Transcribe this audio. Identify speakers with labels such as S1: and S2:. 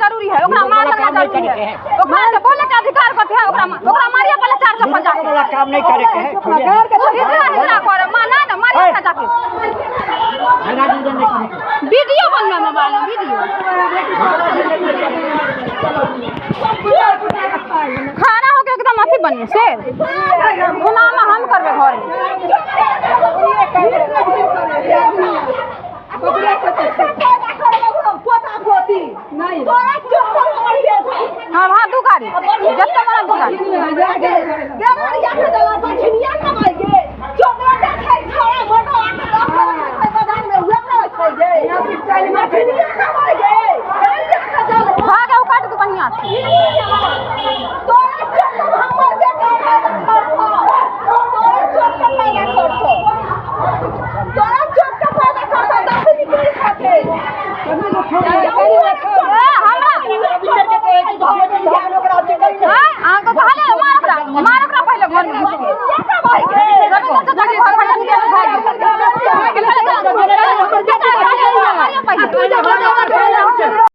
S1: जरूरी है बोले का अधिकार करते हैं मारिए पहले 450
S2: काम नहीं करे के है
S1: वीडियो बनना मोबाइल में वीडियो खाना हो के एकदम अथी बनिए से गुलाम हम करबे घर में